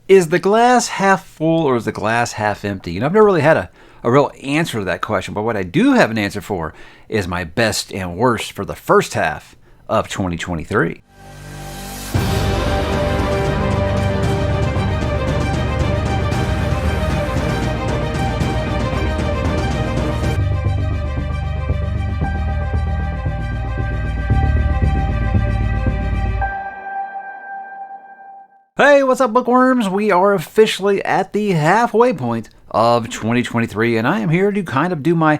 Is the glass half full or is the glass half empty? I've never really had a real answer to that question, but what I do have an answer for is my best and worst for the first half of 2023. Hey, what's up, bookworms? We are officially at the halfway point of 2023, and I am here to kind of do my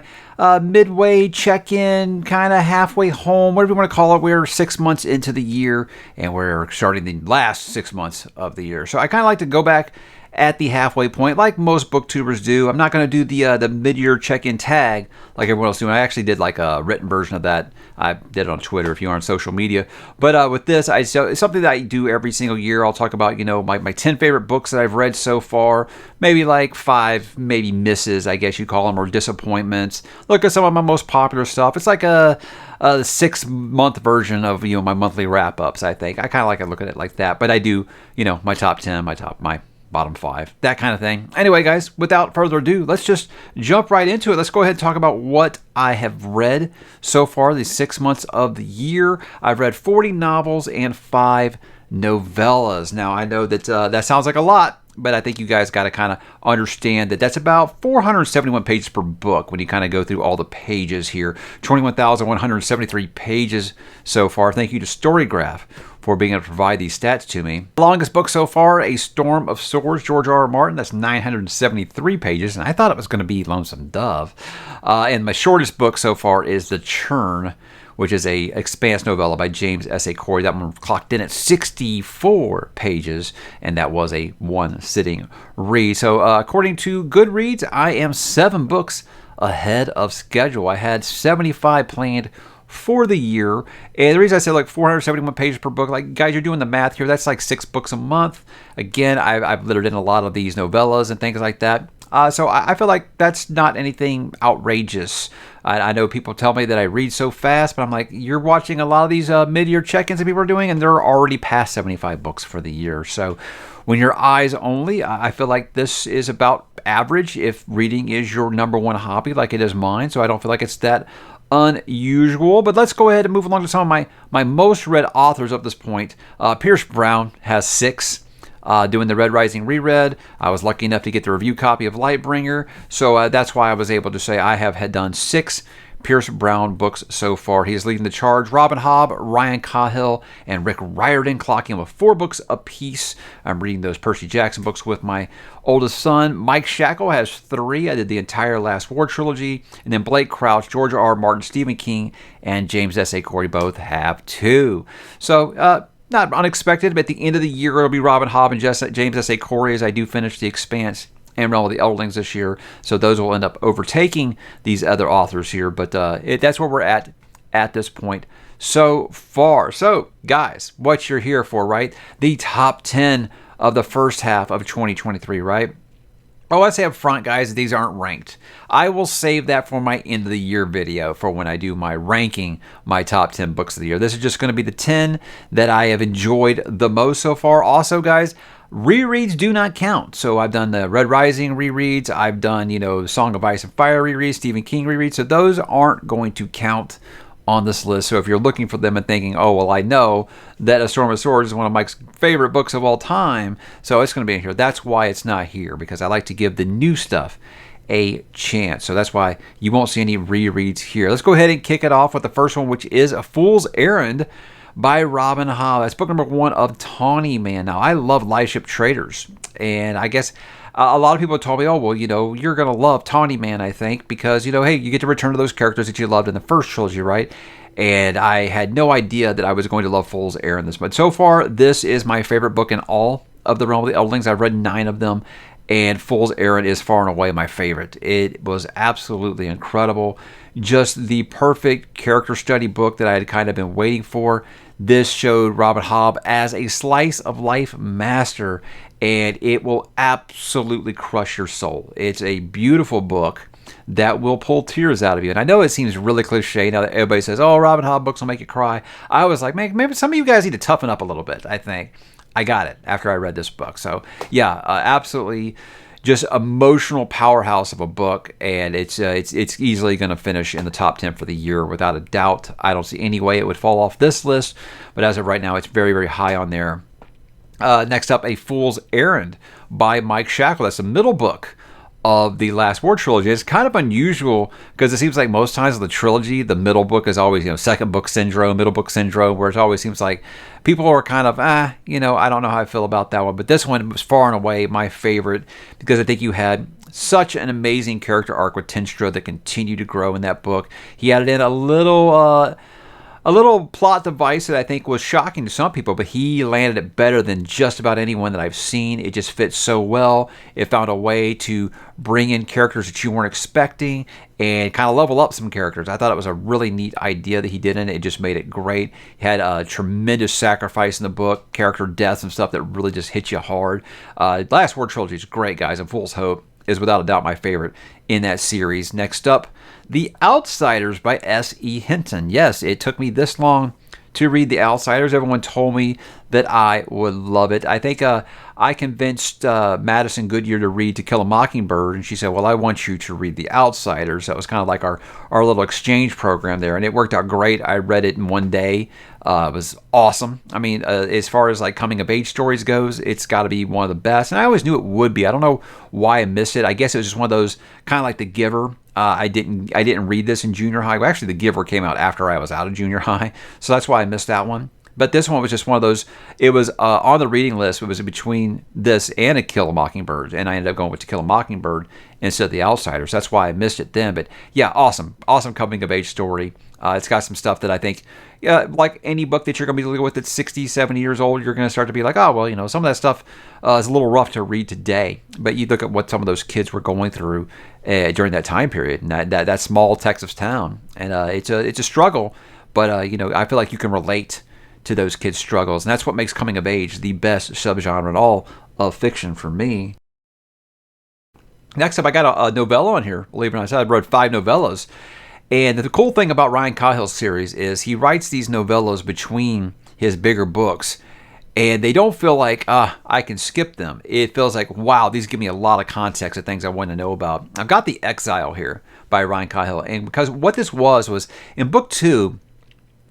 midway check-in, kind of halfway home, whatever you want to call it. We're 6 months into the year, and we're starting the last 6 months of the year. So I kind of like to go back at the halfway point, like most booktubers do. I'm not going to do the mid-year check-in tag like everyone else doing. I actually did like a written version of that. I did it on Twitter if you are on social media. But with this, so it's something that I do every single year. I'll talk about, my 10 favorite books that I've read so far. Maybe like 5, maybe misses, I guess you call them, or disappointments. Look at some of my most popular stuff. It's like a 6-month version of my monthly wrap-ups, I think. I kind of like to look at it like that. But I do, my top 10, my bottom 5, that kind of thing. Anyway, guys, without further ado, let's just jump right into it. Let's go ahead and talk about what I have read so far these 6 months of the year. I've read 40 novels and 5 novellas. Now, I know that that sounds like a lot, but I think you guys got to kind of understand that that's about 471 pages per book when you kind of go through all the pages here. 21,173 pages so far. Thank you to Storygraph for being able to provide these stats to me. The longest book so far, A Storm of Swords, George R. R. Martin. That's 973 pages, and I thought it was going to be Lonesome Dove. And my shortest book so far is The Churn, which is a Expanse novella by James S. A. Corey. That one clocked in at 64 pages, and that was a one-sitting read. So according to Goodreads, I am 7 books ahead of schedule. I had 75 planned for the year, and the reason I said like 471 pages per book, like, guys, you're doing the math here, that's like 6 books a month. Again, I've littered in a lot of these novellas and things like that. So I feel like that's not anything outrageous. I know people tell me that I read so fast, but I'm like, you're watching a lot of these mid-year check-ins that people are doing, and they're already past 75 books for the year. So when you're eyes only, I feel like this is about average if reading is your number one hobby like it is mine. So I don't feel like it's that unusual. But let's go ahead and move along to some of my most read authors up this point. Pierce Brown has 6. Doing the Red Rising reread. I was lucky enough to get the review copy of Lightbringer, so that's why I was able to say I have had done 6 Pierce Brown books so far. He is leading the charge. Robin Hobb, Ryan Cahill, and Rick Riordan clocking with 4 books apiece. I'm reading those Percy Jackson books with my oldest son. Mike Shackle has 3. I did the entire Last War trilogy. And then Blake Crouch, George R. R. Martin, Stephen King, and James S. A. Corey both have 2. So, not unexpected, but at the end of the year, it'll be Robin Hobb and James S. A. Corey as I do finish The Expanse and Realm of the Eldlings this year. So those will end up overtaking these other authors here. But that's where we're at this point so far. So, guys, what you're here for, right? The top 10 of the first half of 2023, right? Oh, I say up front, guys, these aren't ranked. I will save that for my end of the year video for when I do my ranking, my top 10 books of the year. This is just going to be the 10 that I have enjoyed the most so far. Also, guys, rereads do not count. So I've done the Red Rising rereads. I've done, Song of Ice and Fire rereads, Stephen King rereads. So those aren't going to count on this list. So if you're looking for them and thinking, oh, well, I know that A Storm of Swords is one of Mike's favorite books of all time, so it's going to be in here. That's why it's not here, because I like to give the new stuff a chance. So that's why you won't see any rereads here. Let's go ahead and kick it off with the first one, which is A Fool's Errand by Robin Hobb. That's book number 1 of Tawny Man. Now, I love Light Ship Traders, and I guess a lot of people told me, oh, well, you're going to love Tawny Man, I think, because, hey, you get to return to those characters that you loved in the first trilogy, right? And I had no idea that I was going to love Fool's Errand this much. So far, this is my favorite book in all of the Realm of the Eldlings. I've read 9 of them, and Fool's Errand is far and away my favorite. It was absolutely incredible. Just the perfect character study book that I had kind of been waiting for. This showed Robin Hobb as a slice of life master, and it will absolutely crush your soul. It's a beautiful book that will pull tears out of you. And I know it seems really cliche now that everybody says, oh, Robin Hobb books will make you cry. I was like, man, maybe some of you guys need to toughen up a little bit, I think. I got it after I read this book. So yeah, absolutely, just emotional powerhouse of a book, and it's easily going to finish in the top 10 for the year without a doubt. I don't see any way it would fall off this list, but as of right now, it's very, very high on there. Next up, A Fool's Errand by Mike Shackle. That's the middle book of the Last War trilogy. It's kind of unusual because it seems like most times in the trilogy, the middle book is always, second book syndrome, middle book syndrome, where it always seems like people are kind of, I don't know how I feel about that one. But this one was far and away my favorite because I think you had such an amazing character arc with Tenstra that continued to grow in that book. He added in a little plot device that I think was shocking to some people, but he landed it better than just about anyone that I've seen. It just fits so well. It found a way to bring in characters that you weren't expecting and kind of level up some characters. I thought it was a really neat idea that he did in it. It just made it great. He had a tremendous sacrifice in the book, character deaths and stuff that really just hit you hard. Last War trilogy is great, guys, and Fool's Hope is without a doubt my favorite in that series. Next up, The Outsiders by S.E. Hinton. Yes, it took me this long to read The Outsiders. Everyone told me that I would love it. I think I convinced Madison Goodyear to read To Kill a Mockingbird, and she said, well, I want you to read The Outsiders. That was kind of like our little exchange program there, and it worked out great. I read it in one day. It was awesome. I mean, as far as like coming of age stories goes, it's got to be one of the best. And I always knew it would be. I don't know why I missed it. I guess it was just one of those kind of like The Giver. I didn't read this in junior high. Well, actually, The Giver came out after I was out of junior high, so that's why I missed that one. But this one was just one of those. It was on the reading list. It was between this and To Kill a Mockingbird, and I ended up going with To Kill a Mockingbird instead of The Outsiders. That's why I missed it then. But yeah, awesome coming of age story. It's got some stuff that I think, like any book that you're going to be dealing with that's 60, 70 years old, you're going to start to be like, oh, well, some of that stuff is a little rough to read today. But you look at what some of those kids were going through during that time period, and that small Texas town. And it's a struggle, but, I feel like you can relate to those kids' struggles. And that's what makes coming of age the best subgenre in all of fiction for me. Next up, I got a novella on here. Believe it or not, I wrote 5 novellas. And the cool thing about Ryan Cahill's series is he writes these novellas between his bigger books, and they don't feel like, I can skip them. It feels like, wow, these give me a lot of context of things I want to know about. I've got The Exile here by Ryan Cahill, and because what this was in book 2,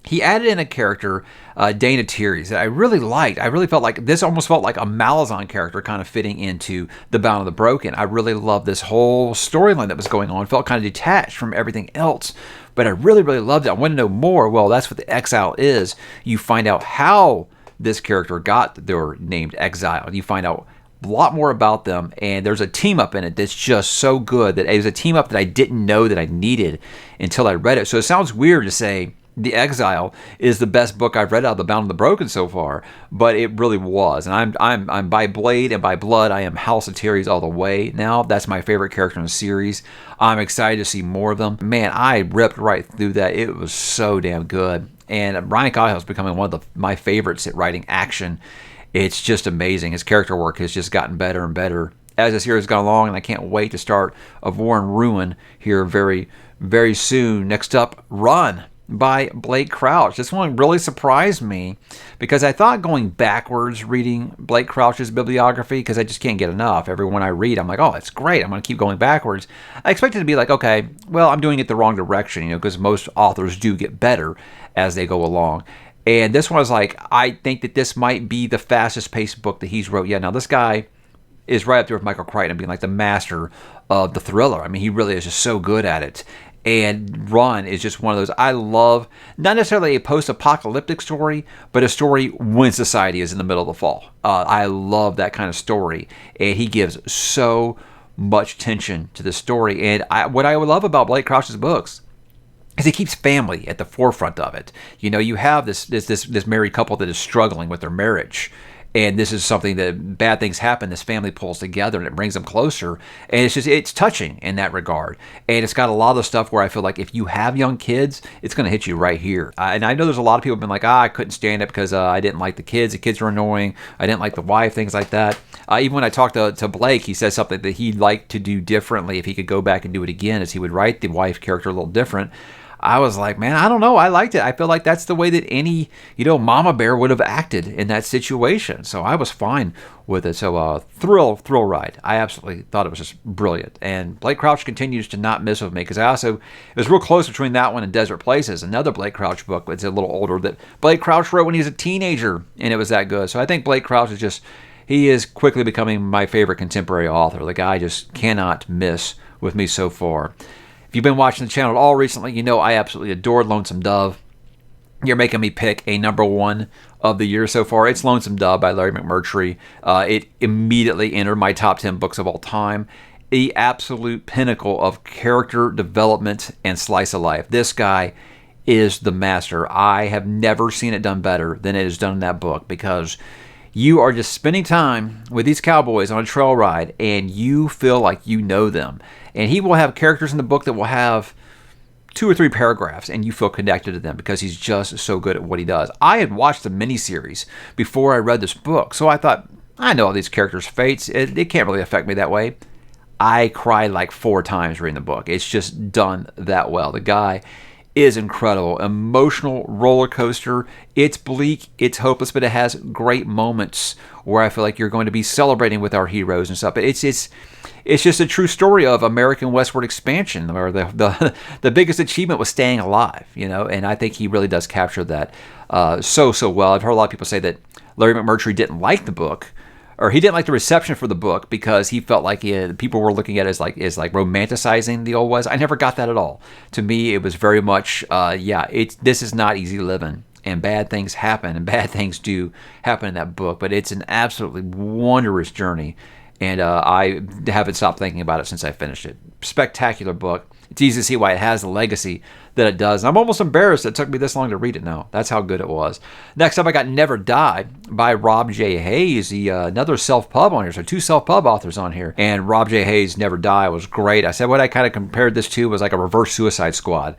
he added in a character, Dana Tiris, that I really liked. I really felt like this almost felt like a Malazan character kind of fitting into The Bound of the Broken. I really loved this whole storyline that was going on. It felt kind of detached from everything else, but I really, really loved it. I want to know more. Well, that's what The Exile is. You find out how this character got their named Exile. You find out a lot more about them, and there's a team up in it that's just so good that it was a team up that I didn't know that I needed until I read it. So it sounds weird to say The Exile is the best book I've read out of The Bound of the Broken so far, but it really was. And I'm by blade and by blood, I am House of Tiris all the way now. That's my favorite character in the series. I'm excited to see more of them. Man, I ripped right through that. It was so damn good. And Ryan Cahill is becoming one of my favorites at writing action. It's just amazing. His character work has just gotten better and better as this series has gone along, and I can't wait to start Of War and Ruin here very, very soon. Next up, Run by Blake Crouch. This one really surprised me because I thought going backwards reading Blake Crouch's bibliography, because I just can't get enough. Every one I read, I'm like, oh, it's great. I'm going to keep going backwards. I expected to be like, okay, well, I'm doing it the wrong direction, because most authors do get better as they go along. And this one was like, I think that this might be the fastest paced book that he's wrote yet. Now, this guy is right up there with Michael Crichton being like the master of the thriller. I mean, he really is just so good at it. And Run is just one of those I love, not necessarily a post-apocalyptic story, but a story when society is in the middle of the fall. I love that kind of story. And he gives so much tension to the story. And what I would love about Blake Crouch's books is he keeps family at the forefront of it. You have this married couple that is struggling with their marriage. And this is something that bad things happen, this family pulls together and it brings them closer. And it's touching in that regard. And it's got a lot of stuff where I feel like if you have young kids, it's going to hit you right here. And I know there's a lot of people who've been like, I couldn't stand it because I didn't like the kids. The kids were annoying. I didn't like the wife, things like that. Even when I talked to Blake, he says something that he'd like to do differently if he could go back and do it again, is he would write the wife character a little different. I was like, man, I don't know. I liked it. I feel like that's the way that any, mama bear would have acted in that situation. So I was fine with it. So thrill ride. I absolutely thought it was just brilliant. And Blake Crouch continues to not miss with me, because it was real close between that one and Desert Places, another Blake Crouch book. It's a little older that Blake Crouch wrote when he was a teenager, and it was that good. So I think Blake Crouch he is quickly becoming my favorite contemporary author. The guy just cannot miss with me so far. If you've been watching the channel at all recently, you know I absolutely adored Lonesome Dove. You're making me pick a number one of the year so far. It's Lonesome Dove by Larry McMurtry. It immediately entered my top 10 books of all time. The absolute pinnacle of character development and slice of life. This guy is the master. I have never seen it done better than it is done in that book, because you are just spending time with these cowboys on a trail ride, and you feel like you know them. And he will have characters in the book that will have 2 or 3 paragraphs, and you feel connected to them because he's just so good at what he does. I had watched the miniseries before I read this book, so I thought, I know all these characters' fates. It can't really affect me that way. I cried like 4 times reading the book. It's just done that well. The guy is incredible. Emotional roller coaster. It's bleak, it's hopeless, but it has great moments where I feel like you're going to be celebrating with our heroes and stuff. But it's just a true story of American westward expansion, where the biggest achievement was staying alive, and I think he really does capture that so well. I've heard a lot of people say that Larry McMurtry didn't like the book, or he didn't like the reception for the book, because he felt like people were looking at it as like romanticizing the old West. I never got that at all. To me, it was very much, this is not easy living, and bad things happen, and bad things do happen in that book. But it's an absolutely wondrous journey, and I haven't stopped thinking about it since I finished it. Spectacular book. It's easy to see why it has the legacy that it does. I'm almost embarrassed it took me this long to read it now. That's how good it was. Next up, I got Never Die by Rob J. Hayes, another self-pub on here. So 2 self-pub authors on here. And Rob J. Hayes' Never Die was great. I said what I kind of compared this to was like a reverse Suicide Squad.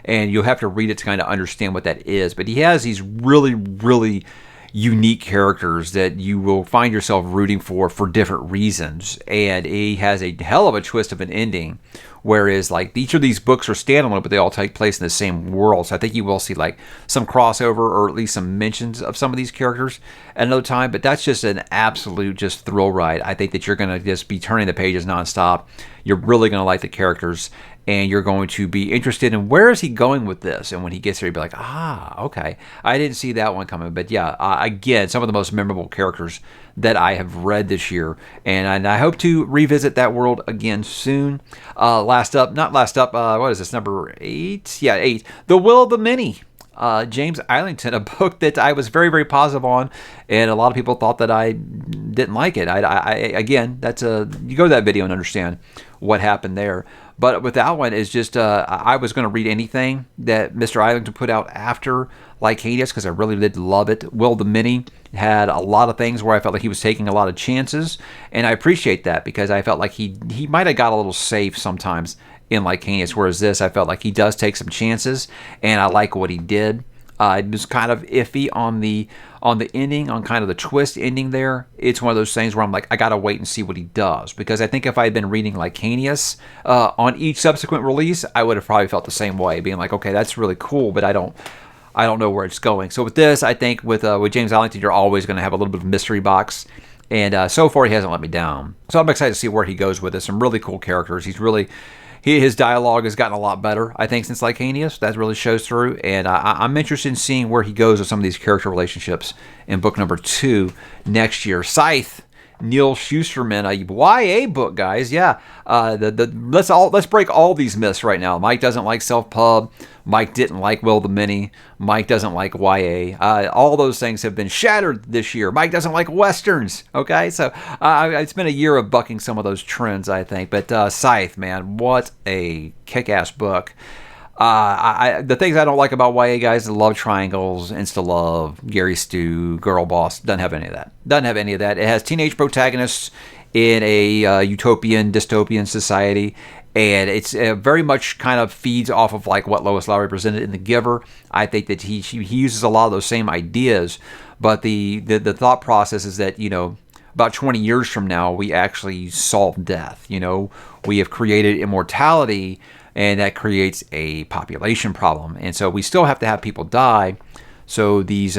And you'll have to read it to kind of understand what that is. But he has these really, really unique characters that you will find yourself rooting for different reasons. And he has a hell of a twist of an ending, whereas like each of these books are standalone, but they all take place in the same world. So I think you will see like some crossover, or at least some mentions of some of these characters at another time. But that's just an absolute just thrill ride. I think that you're going to just be turning the pages nonstop. You're really going to like the characters, and you're going to be interested in where is he going with this. And when he gets there, you'll be like, okay, I didn't see that one coming. But yeah, again, some of the most memorable characters that I have read this year, and I hope to revisit that world again soon. What is this, number 8? Yeah, 8. The Will of the Many. James Islington, a book that I was very, very positive on, and a lot of people thought that I didn't like it. Again, you go to that video and understand what happened there. But with that one, it's just I was going to read anything that Mr. Islington put out after Lycanius, because I really did love it. Will the Many had a lot of things where I felt like he was taking a lot of chances, and I appreciate that, because I felt like he might have got a little safe sometimes in Lycanius, whereas this, I felt like he does take some chances, and I like what he did. It was kind of iffy on the ending, on kind of the twist ending there. It's one of those things where I'm like, I gotta wait and see what he does, because I think if I had been reading Lycanius on each subsequent release, I would have probably felt the same way, being like, okay, that's really cool, but I don't know where it's going. So with this, I think with James Islington, you're always going to have a little bit of a mystery box, and so far he hasn't let me down. So I'm excited to see where he goes with this. Some really cool characters. His dialogue has gotten a lot better, I think, since Lycanius. That really shows through, and I'm interested in seeing where he goes with some of these character relationships in book number 2 next year. Scythe, Neil Schusterman, a YA book, guys. Yeah, let's break all these myths right now. Mike doesn't like self-pub. Mike didn't like Will the Many. Mike doesn't like YA. All those things have been shattered this year. Mike doesn't like Westerns. Okay, so it's been a year of bucking some of those trends, I think. But Scythe, man, what a kick-ass book. The things I don't like about YA, guys, the love triangles, insta-love, Gary Stu, girl boss, doesn't have any of that. It has teenage protagonists in a utopian, dystopian society, and it's very much kind of feeds off of like what Lois Lowry presented in The Giver. I think that he uses a lot of those same ideas, but the thought process is that, about 20 years from now, we actually solve death. We have created immortality, and that creates a population problem. And so we still have to have people die. So these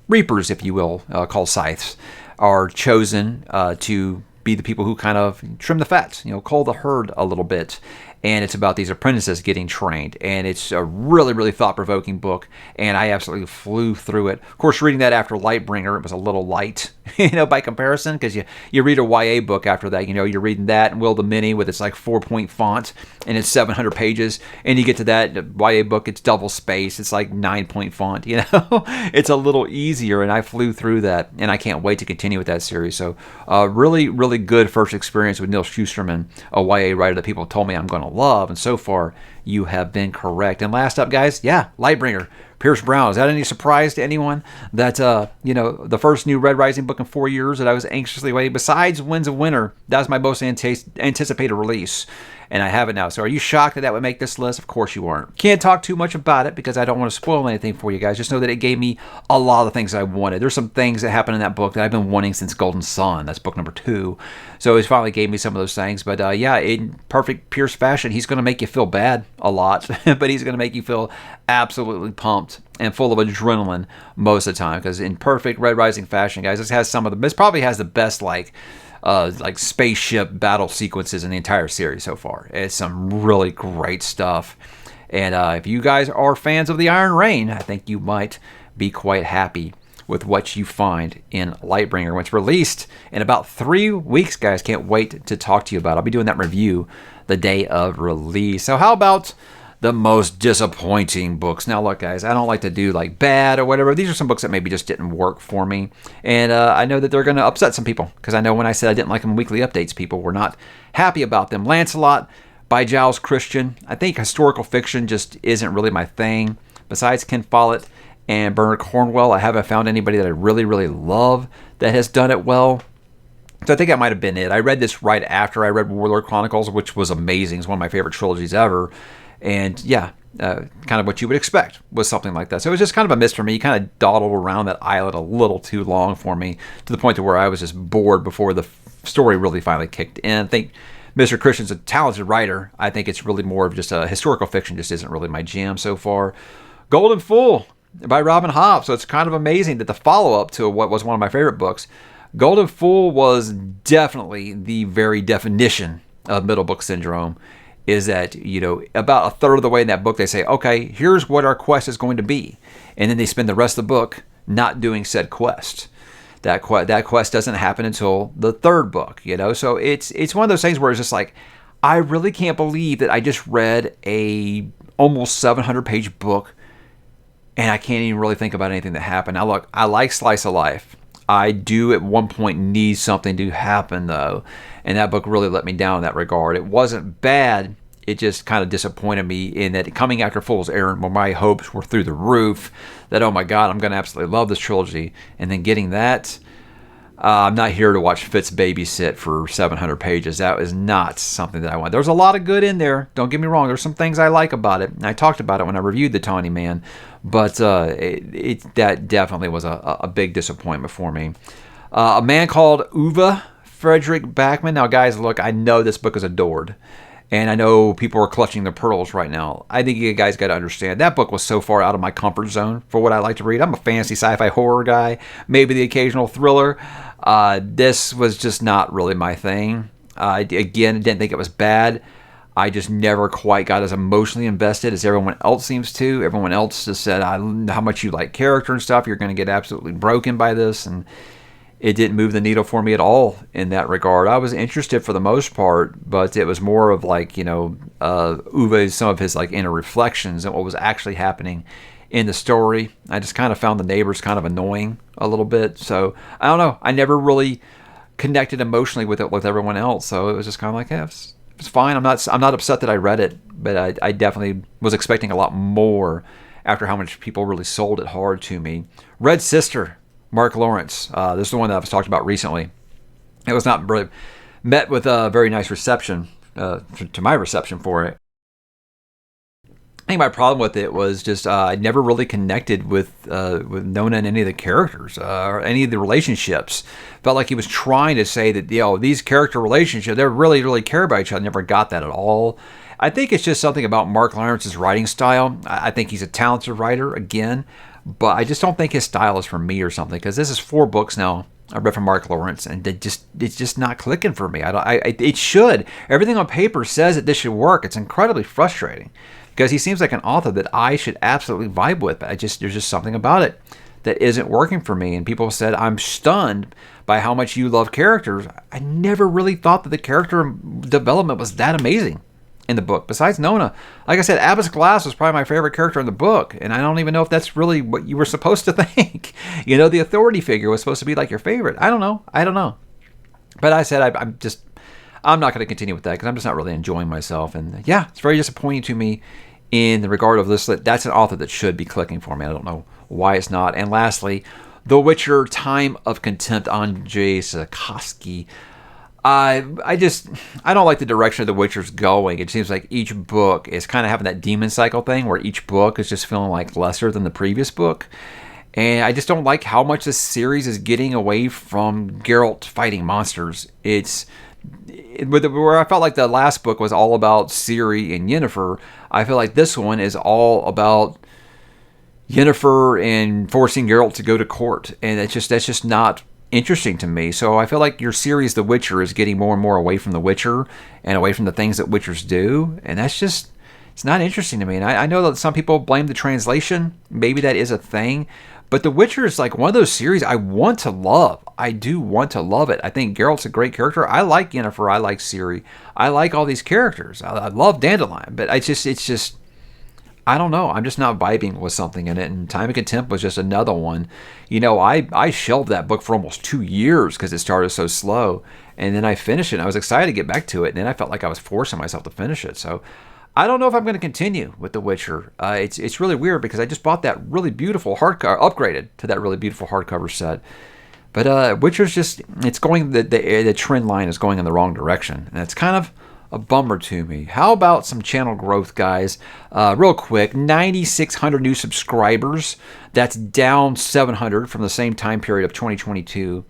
reapers, if you will, called scythes, are chosen to be the people who kind of trim the fat, cull the herd a little bit. And it's about these apprentices getting trained. And it's a really, really thought-provoking book. And I absolutely flew through it. Of course, reading that after Lightbringer, it was a little light, by comparison. Because you read a YA book after that, you're reading that and Will the Mini with its like 4-point font. And it's 700 pages. And you get to that YA book, it's double space. It's like 9-point font, It's a little easier. And I flew through that. And I can't wait to continue with that series. So really, really good first experience with Neil Shusterman, a YA writer that people told me I'm going to love, and so far you have been correct. And last up, guys, Lightbringer, Pierce Brown. Is that any surprise to anyone that the first new Red Rising book in 4 years that I was anxiously waiting, besides Winds of Winter, that was my most anticipated release, and I have it now. So are you shocked that would make this list? Of course you aren't. Can't talk too much about it because I don't want to spoil anything for you guys. Just know that it gave me a lot of things I wanted. There's some things that happened in that book that I've been wanting since Golden Sun. That's book number 2. So it finally gave me some of those things. But in perfect Pierce fashion, he's going to make you feel bad a lot, but he's going to make you feel absolutely pumped and full of adrenaline most of the time. Because in perfect Red Rising fashion, guys, this probably has the best like spaceship battle sequences in the entire series so far. It's some really great stuff. And if you guys are fans of the Iron Rain, I think you might be quite happy with what you find in Lightbringer when it's released in about 3 weeks, guys. Can't wait to talk to you about it. I'll be doing that review the day of release. So how about the most disappointing books? Now look, guys, I don't like to do like bad or whatever. These are some books that maybe just didn't work for me, and I know that they're going to upset some people, because I know when I said I didn't like them in weekly updates, people were not happy about them. Lancelot by Giles Christian. I think historical fiction just isn't really my thing. Besides Ken Follett and Bernard Cornwell, I haven't found anybody that I really, really love that has done it well. So I think that might have been it. I read this right after I read Warlord Chronicles, which was amazing. It's one of my favorite trilogies ever. And kind of what you would expect was something like that. So it was just kind of a miss for me. He kind of dawdled around that islet a little too long for me, to the point to where I was just bored before the story really finally kicked in. I think Mr. Christian's a talented writer. I think it's really more of just a historical fiction, just isn't really my jam so far. Golden Fool by Robin Hobb. So it's kind of amazing that the follow-up to what was one of my favorite books, Golden Fool, was definitely the very definition of middle book syndrome. Is that, about a third of the way in that book, they say, okay, here's what our quest is going to be. And then they spend the rest of the book not doing said quest. That quest doesn't happen until the third book, So it's one of those things where it's just like, I really can't believe that I just read a almost 700-page book and I can't even really think about anything that happened. Now, look, I like Slice of Life. I do at one point need something to happen, though. And that book really let me down in that regard. It wasn't bad. It just kind of disappointed me in that coming after Fool's Errand, where my hopes were through the roof, that, oh my God, I'm going to absolutely love this trilogy. And then getting that, I'm not here to watch Fitz babysit for 700 pages. That is not something that I want. There's a lot of good in there. Don't get me wrong. There's some things I like about it. And I talked about it when I reviewed The Tawny Man. But that definitely was a big disappointment for me. A Man Called Uwe, Frederick Backman. Now, guys, look, I know this book is adored. And I know people are clutching their pearls right now. I think you guys got to understand, that book was so far out of my comfort zone for what I like to read. I'm a fantasy sci-fi horror guy, maybe the occasional thriller. This was just not really my thing. Again, didn't think it was bad. I just never quite got as emotionally invested as everyone else seems to. Everyone else just said, how much you like character and stuff. You're going to get absolutely broken by this. And it didn't move the needle for me at all in that regard. I was interested for the most part, but it was more of like, Uwe's, some of his like inner reflections and what was actually happening in the story. I just kind of found the neighbors kind of annoying a little bit. So I don't know. I never really connected emotionally with it with everyone else. So it was just kind of like, it's fine. I'm not upset that I read it, but I definitely was expecting a lot more after how much people really sold it hard to me. Red Sister, Mark Lawrence. This is the one that I was talking about recently. It was not really met with a very nice reception, to my reception for it. I think my problem with it was just I never really connected with Nona and any of the characters or any of the relationships. Felt like he was trying to say that these character relationships, they really, really care about each other. I never got that at all. I think it's just something about Mark Lawrence's writing style. I think he's a talented writer, again, but I just don't think his style is for me or something, because this is 4 books now I read from Mark Lawrence, and it's just not clicking for me. It should. Everything on paper says that this should work. It's incredibly frustrating, because he seems like an author that I should absolutely vibe with, but there's just something about it that isn't working for me. And people said, I'm stunned by how much you love characters. I never really thought that the character development was that amazing in the book. Besides Nona, like I said, Abbas Glass was probably my favorite character in the book, and I don't even know if that's really what you were supposed to think. The authority figure was supposed to be like your favorite. I don't know. But I said I'm not going to continue with that, because I'm just not really enjoying myself. And yeah, it's very disappointing to me in the regard of this. That's an author that should be clicking for me. I don't know why it's not. And lastly, The Witcher: Time of Contempt, Andrzej Sapkowski. I don't like the direction of The Witcher's going. It seems like each book is kind of having that demon cycle thing, where each book is just feeling like lesser than the previous book. And I just don't like how much this series is getting away from Geralt fighting monsters. Where I felt like the last book was all about Ciri and Yennefer, I feel like this one is all about Yennefer and forcing Geralt to go to court. And that's just not interesting to me. So I feel like your series, The Witcher, is getting more and more away from The Witcher and away from the things that Witchers do. And it's not interesting to me. And I know that some people blame the translation. Maybe that is a thing. But The Witcher is like one of those series I want to love. I do want to love it. I think Geralt's a great character. I like Yennefer. I like Ciri. I like all these characters. I love Dandelion. But it's just I don't know. I'm just not vibing with something in it. And Time of Contempt was just another one. I shelved that book for almost 2 years because it started so slow. And then I finished it. And I was excited to get back to it. And then I felt like I was forcing myself to finish it. So I don't know if I'm going to continue with The Witcher. It's really weird, because I just bought that really beautiful hardcover, upgraded to that really beautiful hardcover set. But Witcher's just, it's going, the trend line is going in the wrong direction. And it's kind of a bummer to me. How about some channel growth, guys? Real quick, 9,600 new subscribers. That's down 700 from the same time period of 2022.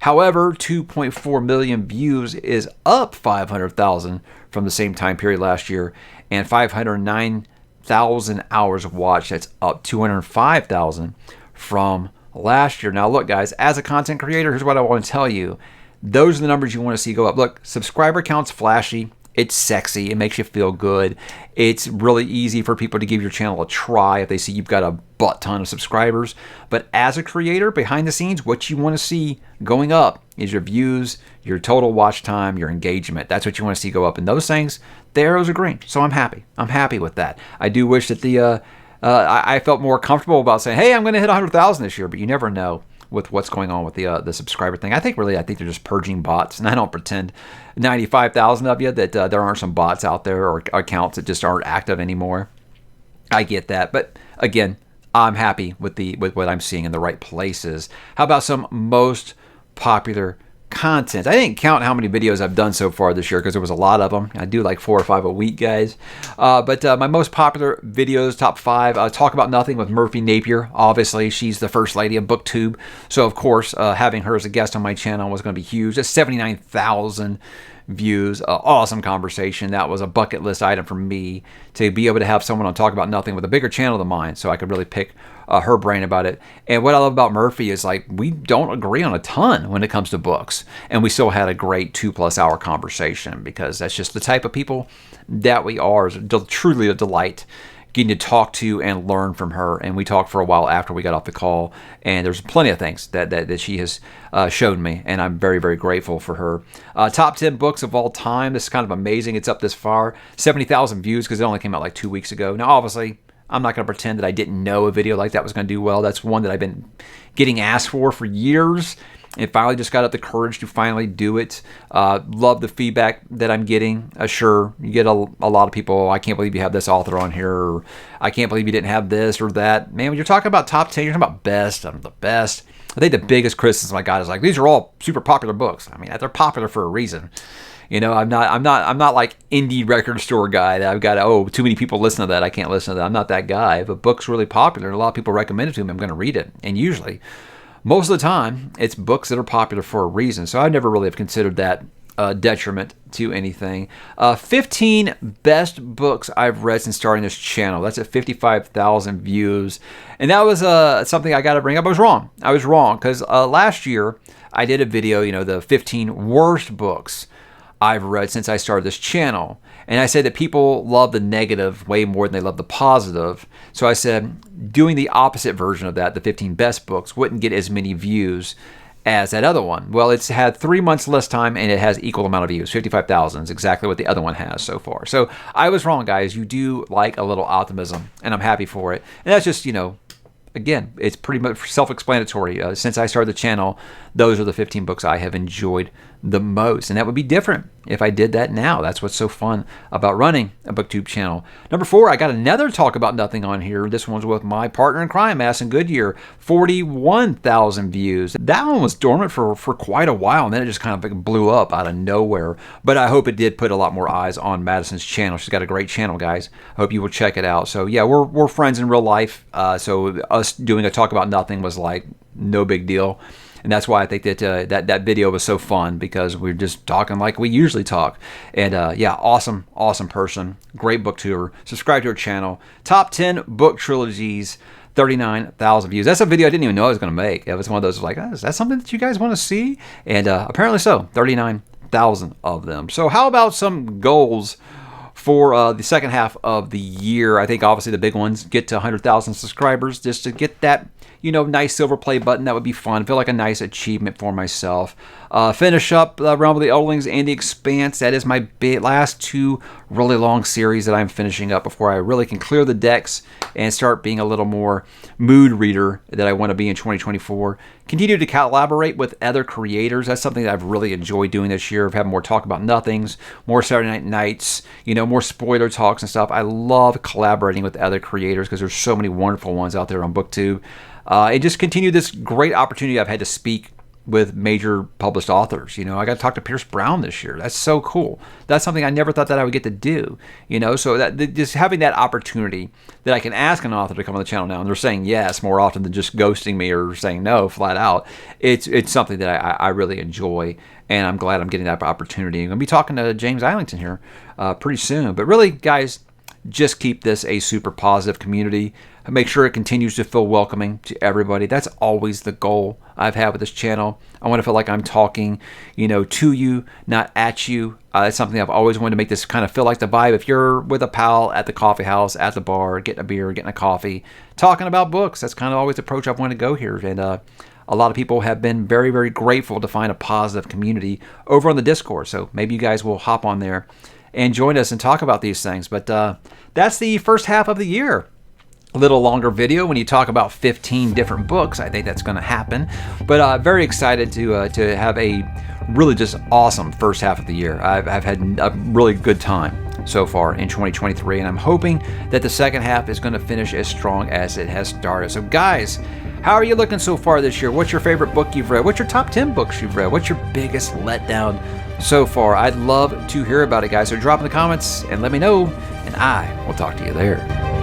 However, 2.4 million views is up 500,000 from the same time period last year, and 509,000 hours watched. That's up 205,000 from last year. Now, look, guys, as a content creator, here's what I want to tell you. Those are the numbers you want to see go up. Look, subscriber count's flashy. It's sexy. It makes you feel good. It's really easy for people to give your channel a try if they see you've got a butt ton of subscribers. But as a creator, behind the scenes, what you want to see going up is your views, your total watch time, your engagement. That's what you want to see go up. And those things, the arrows are green. So I'm happy. I'm happy with that. I do wish that I felt more comfortable about saying, hey, I'm going to hit 100,000 this year. But you never know with what's going on with the subscriber thing. I think they're just purging bots, and I don't pretend 95,000 of you that there aren't some bots out there or accounts that just aren't active anymore. I get that, but again, I'm happy with what I'm seeing in the right places. How about some most popular content? I didn't count how many videos I've done so far this year because there was a lot of them. I do like 4 or 5 a week, guys. But my most popular videos, top 5, Talk About Nothing with Murphy Napier. Obviously, she's the first lady of BookTube. So, of course, having her as a guest on my channel was going to be huge. That's 79,000 views. Awesome conversation. That was a bucket list item for me to be able to have someone on Talk About Nothing with a bigger channel than mine, so I could really pick her brain about it. And what I love about Murphy is, like, we don't agree on a ton when it comes to books, and we still had a great 2+ hour conversation, because that's just the type of people that we are. It's truly a delight getting to talk to and learn from her. And we talked for a while after we got off the call, and there's plenty of things that she has showed me, and I'm very, very grateful for her. Top 10 books of all time. This is kind of amazing. It's up this far. 70,000 views because it only came out like 2 weeks ago. Now, obviously, I'm not going to pretend that I didn't know a video like that was going to do well. That's one that I've been getting asked for years. And finally just got up the courage to finally do it. Love the feedback that I'm getting. Sure, you get a lot of people, I can't believe you have this author on here, or I can't believe you didn't have this or that. Man, when you're talking about top 10, you're talking about best. I'm the best. I think the biggest criticism I got is like, these are all super popular books. I mean, they're popular for a reason. You know, I'm not like indie record store guy that I've got, too many people listen to that, I can't listen to that. I'm not that guy. If a book's really popular and a lot of people recommend it to me, I'm going to read it. And usually, most of the time, it's books that are popular for a reason. So I never really have considered that detriment to anything. 15 best books I've read since starting this channel. That's at 55,000 views. And that was something I got to bring up. I was wrong because last year I did a video, the 15 worst books I've read since I started this channel. And I said that people love the negative way more than they love the positive. So I said doing the opposite version of that, the 15 best books, wouldn't get as many views as that other one. Well, it's had 3 months less time and it has equal amount of views. 55,000 is exactly what the other one has so far. So I was wrong, guys. You do like a little optimism, and I'm happy for it. And that's just, again, it's pretty much self-explanatory. Since I started the channel, those are the 15 books I have enjoyed the most. And that would be different if I did that now. That's what's so fun about running a booktube channel. Number 4, I got another Talk About Nothing on here. This one's with my partner in crime, Madison Goodyear. 41,000 views. That one was dormant for quite a while, and then it just kind of blew up out of nowhere. But I hope it did put a lot more eyes on Madison's channel. She's got a great channel, guys. I hope you will check it out. So yeah, we're friends in real life. So us doing a Talk About Nothing was like no big deal. And that's why I think that that video was so fun, because we're just talking like we usually talk. And yeah, awesome person. Great booktuber. Subscribe to her channel. Top 10 book trilogies. 39,000 views. That's a video I didn't even know I was going to make. It was one of those like, is that something that you guys want to see? And apparently so. 39,000 of them. So how about some goals for the second half of the year? I think obviously the big ones, get to 100,000 subscribers, just to get that nice silver play button. That would be fun. Feel like a nice achievement for myself. Finish up Realm of the Elderlings and The Expanse. That is my last 2 really long series that I'm finishing up before I really can clear the decks and start being a little more mood reader that I want to be in 2024. Continue to collaborate with other creators. That's something that I've really enjoyed doing this year. I've had more Talk About Nothings, more Saturday Night Nights, more spoiler talks and stuff. I love collaborating with other creators because there's so many wonderful ones out there on BookTube. And just continue this great opportunity I've had to speak with major published authors. I got to talk to Pierce Brown this year. That's so cool. That's something I never thought that I would get to do. So that just having that opportunity that I can ask an author to come on the channel now, and they're saying yes more often than just ghosting me or saying no flat out. It's something that I really enjoy, and I'm glad I'm getting that opportunity. I'm going to be talking to James Islington here pretty soon. But really, guys, just keep this a super positive community. Make sure it continues to feel welcoming to everybody. That's always the goal I've had with this channel. I want to feel like I'm talking, to you, not at you. That's something I've always wanted to make this kind of feel like the vibe. If you're with a pal at the coffee house, at the bar, getting a beer, getting a coffee, talking about books, that's kind of always the approach I've wanted to go here. And a lot of people have been very, very grateful to find a positive community over on the Discord. So maybe you guys will hop on there and join us and talk about these things. But that's the first half of the year. A little longer video when you talk about 15 different books. I think that's going to happen. But very excited to have a really just awesome first half of the year. I've had a really good time so far in 2023, and I'm hoping that the second half is going to finish as strong as it has started. So guys, how are you looking so far this year? What's your favorite book you've read? What's your top 10 books you've read? What's your biggest letdown so far? I'd love to hear about it, guys. So drop in the comments and let me know, and I will talk to you there.